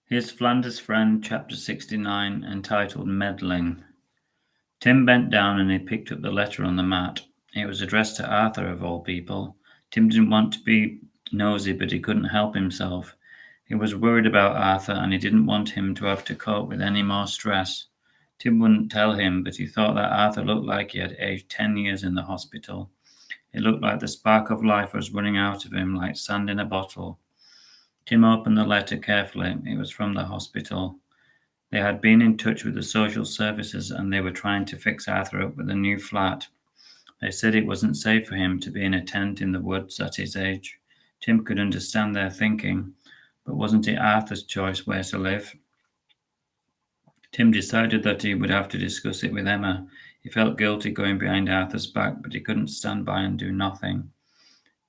His Flanders Friend, Chapter 69, entitled Meddling. Tim bent down and he picked up the letter on the mat. It was addressed to Arthur, of all people. Tim didn't want to be nosy, but he couldn't help himself. He was worried about Arthur, and he didn't want him to have to cope with any more stress. Tim wouldn't tell him, but he thought that Arthur looked like he had aged 10 years in the hospital. It looked like the spark of life was running out of him like sand in a bottle. Tim opened the letter carefully. It was from the hospital. They had been in touch with the social services and they were trying to fix Arthur up with a new flat. They said it wasn't safe for him to be in a tent in the woods at his age. Tim could understand their thinking, but wasn't it Arthur's choice where to live? Tim decided that he would have to discuss it with Emma. He felt guilty going behind Arthur's back, but he couldn't stand by and do nothing.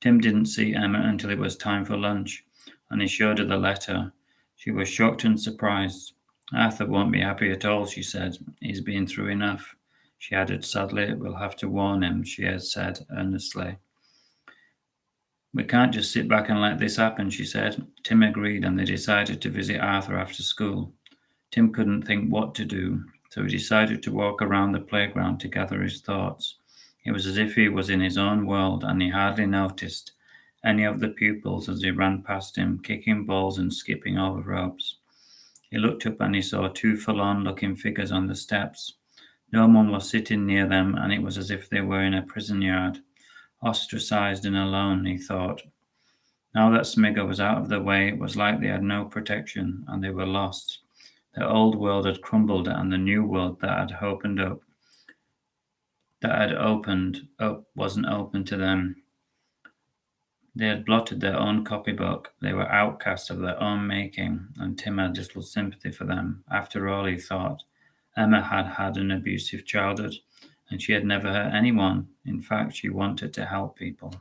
Tim didn't see Emma until it was time for lunch, and he showed her the letter. She was shocked and surprised. Arthur won't be happy at all, she said. He's been through enough. She added sadly, we'll have to warn him, she had said earnestly. We can't just sit back and let this happen, she said. Tim agreed, and they decided to visit Arthur after school. Tim couldn't think what to do, so he decided to walk around the playground to gather his thoughts. It was as if he was in his own world, and he hardly noticed any of the pupils as he ran past him, kicking balls and skipping over ropes. He looked up and he saw two forlorn-looking figures on the steps. No one was sitting near them, and it was as if they were in a prison yard. Ostracized and alone, he thought. Now that Smigger was out of the way, it was like they had no protection, and they were lost. The old world had crumbled, and the new world that had opened up wasn't open to them. They had blotted their own copybook. They were outcasts of their own making, and Tim had little sympathy for them. After all, he thought, Emma had had an abusive childhood, and she had never hurt anyone. In fact, she wanted to help people.